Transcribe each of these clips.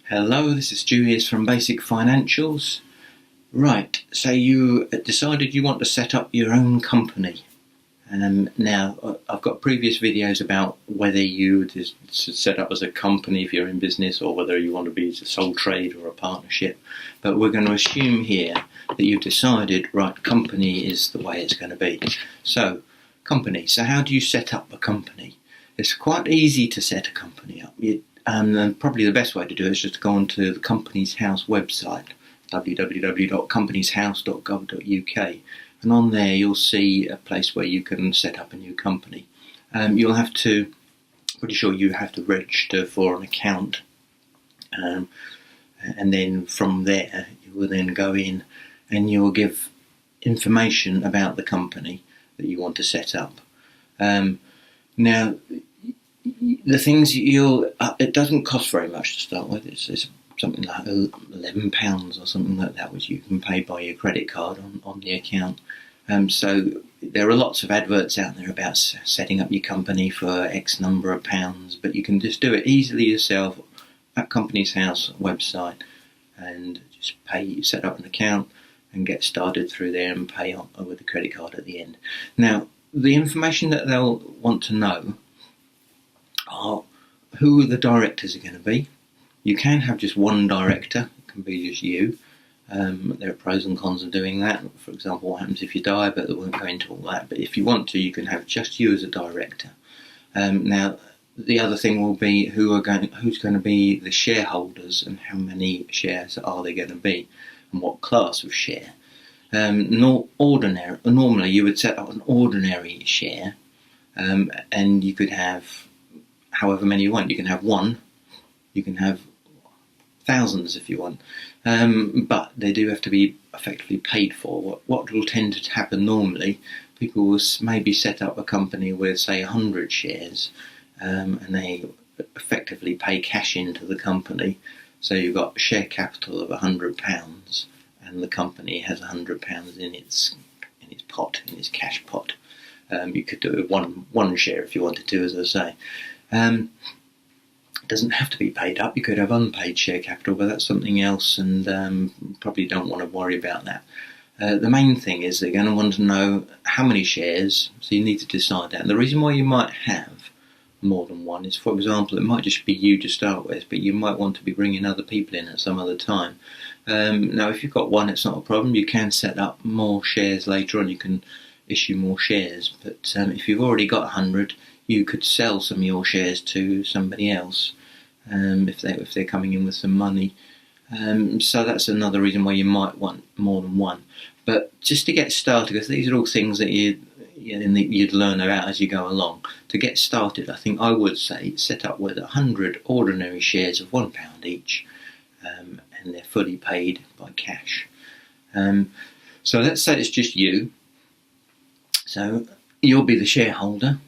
Hello, this is Stu here from Basic Financials. Right, so you decided you want to set up your own company. Now, I've got previous videos about whether you just set up as a company if you're in business or whether you want to be a sole trade or a partnership. But we're going to assume here that you've decided, right, company is the way it's going to be. So, company. So how do you set up a company? It's quite easy to set a company up. And probably the best way to do it is just to go onto the Companies House website, www.companieshouse.gov.uk, and on there you'll see a place where you can set up a new company. You'll have to, pretty sure you have to register for an account, and then from there you will then go in and you'll give information about the company that you want to set up. Now, the things it doesn't cost very much to start with. It's something like £11 or something like that, which you can pay by your credit card on the account. So there are lots of adverts out there about setting up your company for X number of pounds, but you can just do it easily yourself at Companies House website and just set up an account and get started through there and pay with a credit card at the end. Now, the information that they'll want to know are who the directors are going to be. You can have just one director, it can be just you. There are pros and cons of doing that. For example, what happens if you die, but I won't go into all that. But if you want to, you can have just you as a director. Now, the other thing will be who's going to be the shareholders and how many shares are they going to be and what class of share. Normally, you would set up an ordinary share, and you could have however many you want. You can have one, you can have thousands if you want, but they do have to be effectively paid for. What will tend to happen normally, people will maybe set up a company with, say, 100 shares, and they effectively pay cash into the company. So you've got a share capital of £100, and the company has £100 in its cash pot. You could do it one share if you wanted to, as I say. It doesn't have to be paid up. You could have unpaid share capital, but that's something else, and probably don't want to worry about that. The main thing is they're going to want to know how many shares, so you need to decide that. And the reason why you might have more than one is, for example, it might just be you to start with, but you might want to be bringing other people in at some other time. Now, if you've got one, it's not a problem. You can set up more shares later on. You can issue more shares, but if you've already got 100, you could sell some of your shares to somebody else if they're coming in with some money. So that's another reason why you might want more than one. But just to get started, because these are all things that you'd learn about as you go along. To get started, I think I would say set up with 100 ordinary shares of £1 each, and they're fully paid by cash. So let's say it's just you. So you'll be the shareholder.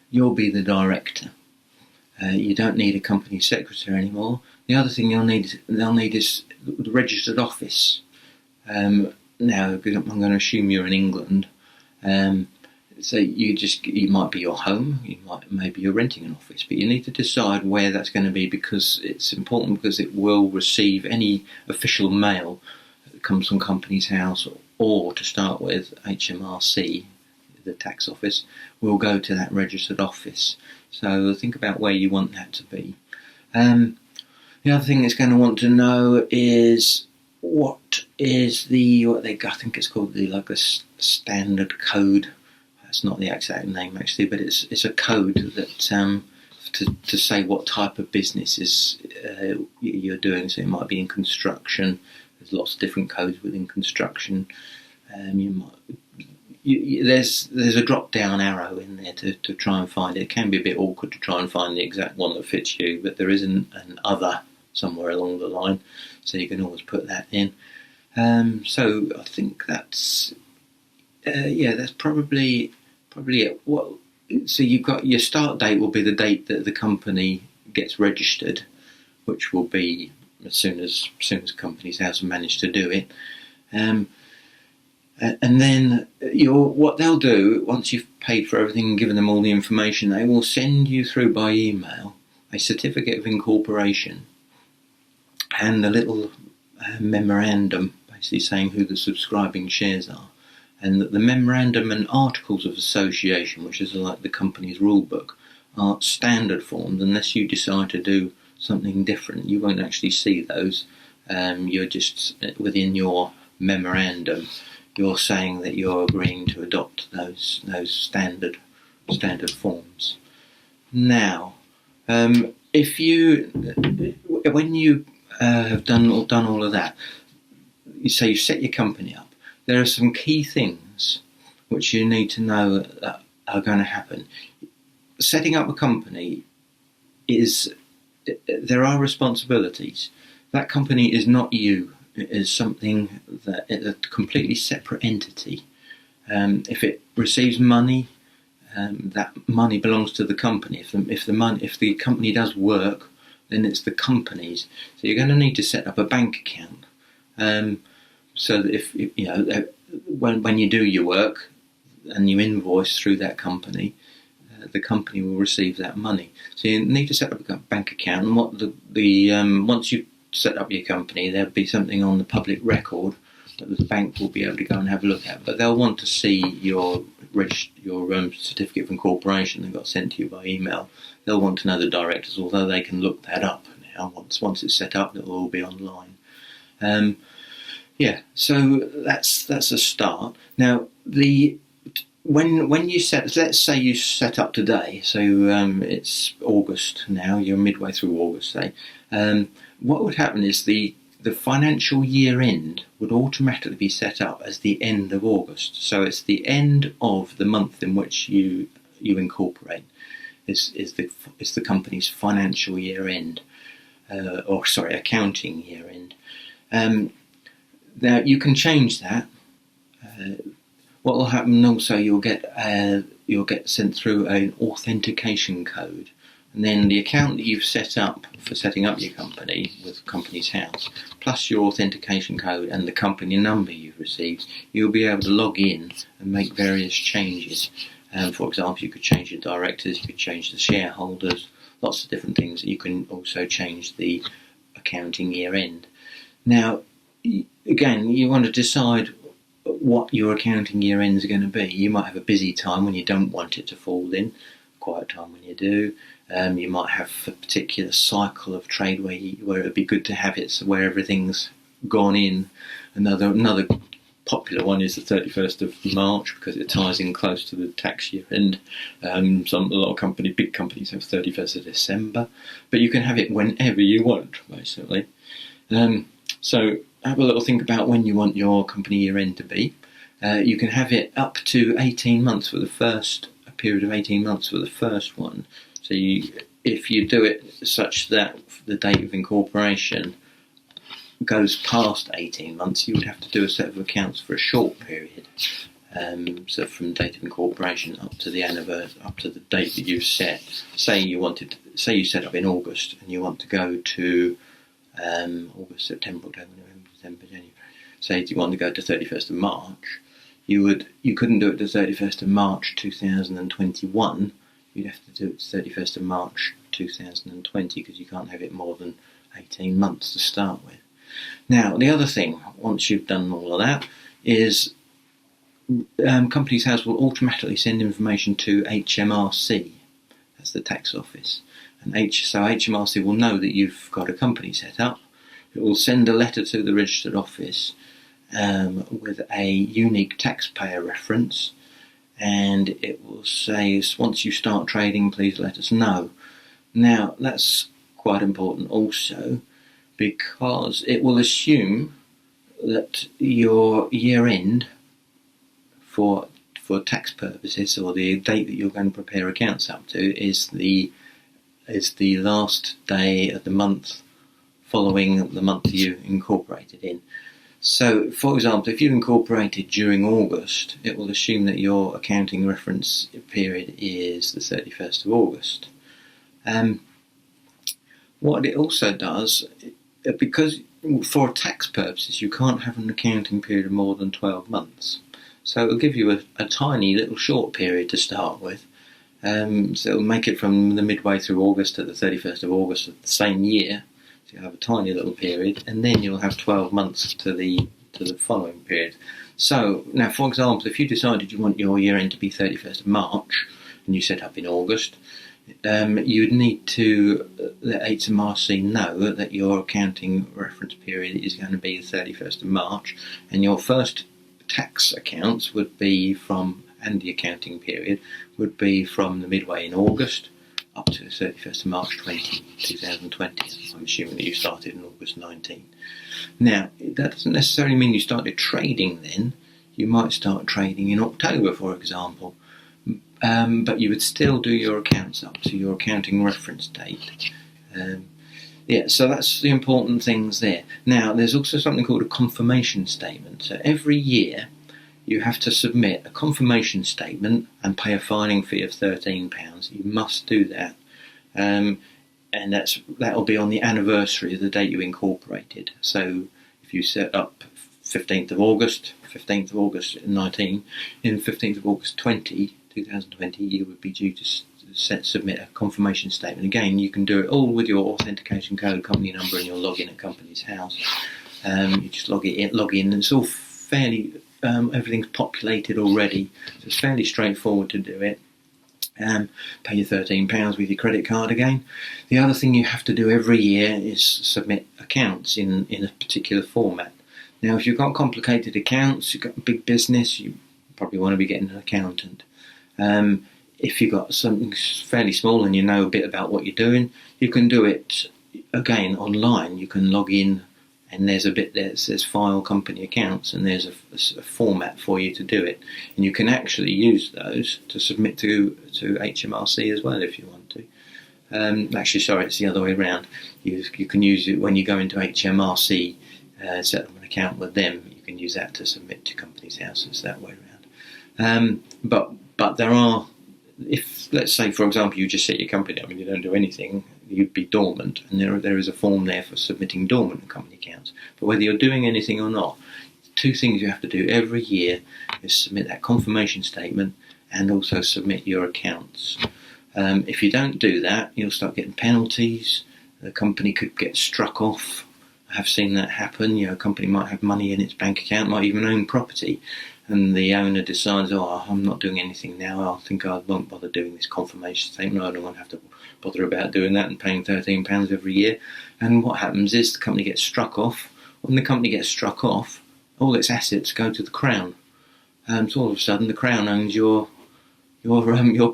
You'll be the director. You don't need a company secretary anymore. The other thing they'll need is the registered office. Now, because I'm going to assume you're in England, so you might be your home. Maybe you're renting an office, but you need to decide where that's going to be, because it's important, because it will receive any official mail that comes from Companies House, or to start with, HMRC. The tax office will go to that registered office. So think about where you want that to be. The other thing it's going to want to know is what I think it's called the standard code. That's not the exact name actually, but it's a code that to say what type of business you're doing. So it might be in construction. There's lots of different codes within construction. There's a drop-down arrow in there to try and find it. It can be a bit awkward to try and find the exact one that fits you, but there is an other somewhere along the line, so you can always put that in. So I think that's probably it. So you've got your start date will be the date that the company gets registered, which will be as soon as Companies House have managed to do it. And then what they'll do, once you've paid for everything and given them all the information, they will send you through by email a certificate of incorporation. and a little memorandum basically saying who the subscribing shares are, and that the memorandum and articles of association, which is like the company's rule book, are standard forms. Unless you decide to do something different, you won't actually see those. You're just within your memorandum, you're saying that you're agreeing to adopt those standard forms. Now, if you, when you have done all of that, you say you set your company up, there are some key things which you need to know that are going to happen. Setting up a company there are responsibilities. That company is not you. It is something that it's a completely separate entity. If it receives money, that money belongs to the company. If the company does work, then it's the company's. So you're going to need to set up a bank account. So that if you know when you do your work and you invoice through that company, the company will receive that money. So you need to set up a bank account. And what once you set up your company, there'll be something on the public record that the bank will be able to go and have a look at. But they'll want to see your certificate of incorporation that got sent to you by email. They'll want to know the directors, although they can look that up now. Once it's set up, it'll all be online. So that's a start. Now when you let's say you set up today, so it's August now, you're midway through August, say, what would happen is the financial year end would automatically be set up as the end of August. So it's the end of the month in which you incorporate. Is the company's financial year end, accounting year end. Now you can change that. What will happen also? You'll get sent through an authentication code, and then the account that you've set up for setting up your company with Companies House, plus your authentication code and the company number you've received, you'll be able to log in and make various changes. For example, you could change your directors, you could change the shareholders, lots of different things. You can also change the accounting year end. Now, again, you want to decide what your accounting year end is going to be. You might have a busy time when you don't want it to fall in, quiet time when you do. You might have a particular cycle of trade where it would be good to have it where everything's gone in. Another popular one is the 31st of March because it ties in close to the tax year end. A lot of big companies have 31st of December, but you can have it whenever you want, basically. So have a little think about when you want your company year end to be. You can have it up to 18 months for a period of 18 months for the first one. So if you do it such that the date of incorporation goes past 18 months, you would have to do a set of accounts for a short period. So from date of incorporation up to the date that you've set. Say you set up in August and you want to go to August, September, October, November, December, January. Say you want to go to 31st of March, you couldn't do it to 31st of March 2021. You'd have to do it to 31st of March 2020 because you can't have it more than 18 months to start with. Now, the other thing, once you've done all of that, is Companies House will automatically send information to HMRC. That's the tax office. So HMRC will know that you've got a company set up. It will send a letter to the registered office with a unique taxpayer reference, and it will say, once you start trading, please let us know. Now, that's quite important also, because it will assume that your year end for tax purposes, or the date that you're going to prepare accounts up to, is the last day of the month following the month you incorporated in. So, for example, if you incorporated during August, it will assume that your accounting reference period is the 31st of August. What it also does, because for tax purposes you can't have an accounting period of more than 12 months. So it'll give you a tiny little short period to start with. So it'll make it from the midway through August to the 31st of August of the same year. So you'll have a tiny little period, and then you'll have 12 months to the following period. So now, for example, if you decided you want your year end to be 31st of March, and you set up in August, you would need to let HMRC know that your accounting reference period is going to be the 31st of March, and your first tax accounts would be from, and the accounting period would be from the midway in August up to the 31st of March 2020. I'm assuming that you started in August 19. Now, that doesn't necessarily mean you started trading then. You might start trading in October, for example. But you would still do your accounts up to your accounting reference date. So that's the important things there. Now, there's also something called a confirmation statement. So every year you have to submit a confirmation statement and pay a filing fee of £13. You must do that. And that'll be on the anniversary of the date you incorporated. So if you set up 15th of August 19, in 15th of August 2020, you would be due to submit a confirmation statement. Again, you can do it all with your authentication code, company number, and your login at Company's House. You just log in, and it's all fairly, everything's populated already, so it's fairly straightforward to do it. Pay your £13 with your credit card again. The other thing you have to do every year is submit accounts in a particular format. Now, if you've got complicated accounts, you've got a big business, you probably want to be getting an accountant. If you've got something fairly small and you know a bit about what you're doing, you can do it again online. You can log in, and there's a bit there that says File Company Accounts, and there's a format for you to do it. And you can actually use those to submit to HMRC as well if you want to. Actually, sorry, it's the other way around. You can use it when you go into HMRC, set up an account with them. You can use that to submit to Company's House. It's that way around. But there are, if let's say for example you just set your company up and you don't do anything, you'd be dormant, and there is a form there for submitting dormant company accounts. But whether you're doing anything or not, two things you have to do every year is submit that confirmation statement and also submit your accounts. If you don't do that, you'll start getting penalties. The company could get struck off. I have seen that happen. A company might have money in its bank account, might even own property, and the owner decides, I'm not doing anything now, I think I won't bother doing this confirmation statement, I don't want to have to bother about doing that and paying £13 every year. And what happens is the company gets struck off. When the company gets struck off, all its assets go to the Crown. So all of a sudden the Crown owns your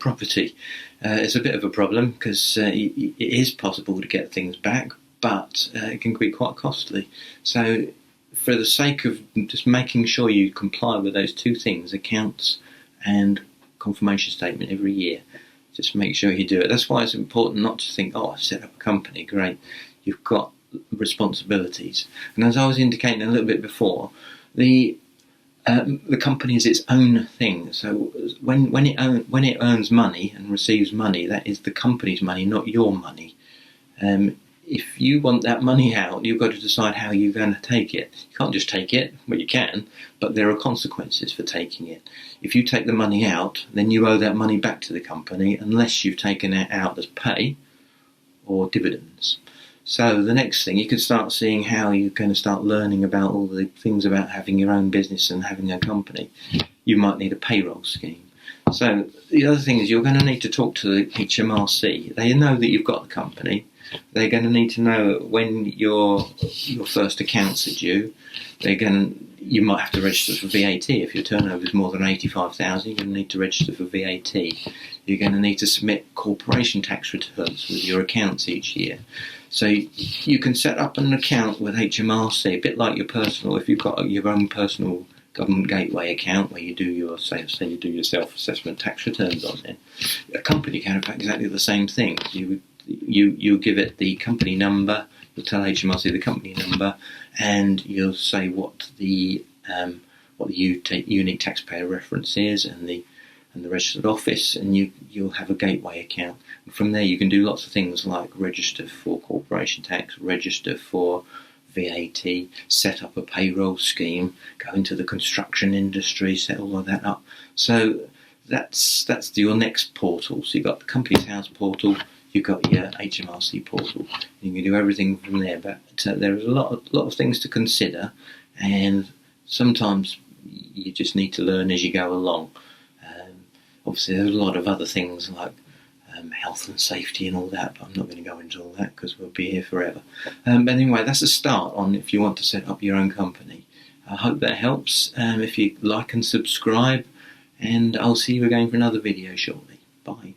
property. It's a bit of a problem because it is possible to get things back, but it can be quite costly. So for the sake of just making sure you comply with those two things, accounts and confirmation statement every year, just make sure you do it. That's why it's important not to think, I set up a company, great. You've got responsibilities. And as I was indicating a little bit before, the company is its own thing. So when it earns money and receives money, that is the company's money, not your money. If you want that money out, you've got to decide how you're going to take it. You can't just take it, well you can, but there are consequences for taking it. If you take the money out, then you owe that money back to the company unless you've taken it out as pay or dividends. So the next thing, you can start seeing how you're going to start learning about all the things about having your own business and having a company. You might need a payroll scheme. So the other thing is you're going to need to talk to the HMRC. They know that you've got the company. They're going to need to know when your first accounts are due. You might have to register for VAT. If your turnover is more than 85,000, you're going to need to register for VAT. You're going to need to submit corporation tax returns with your accounts each year. So you can set up an account with HMRC, a bit like your personal. If you've got your own personal government gateway account where you do your self-assessment tax returns on it, a company can have exactly the same thing. You give it the company number, you'll tell HMRC the company number, and you'll say what the unique taxpayer reference is and the registered office, and you'll have a gateway account. And from there you can do lots of things like register for corporation tax, register for VAT, set up a payroll scheme, go into the construction industry, set all of that up. So that's your next portal. So you've got the Company's House portal, you've got your HMRC portal. You can do everything from there, but there's a lot of things to consider, and sometimes you just need to learn as you go along. Obviously, there's a lot of other things like health and safety and all that, but I'm not going to go into all that because we'll be here forever. But anyway, that's a start on if you want to set up your own company. I hope that helps. If you like and subscribe, and I'll see you again for another video shortly. Bye.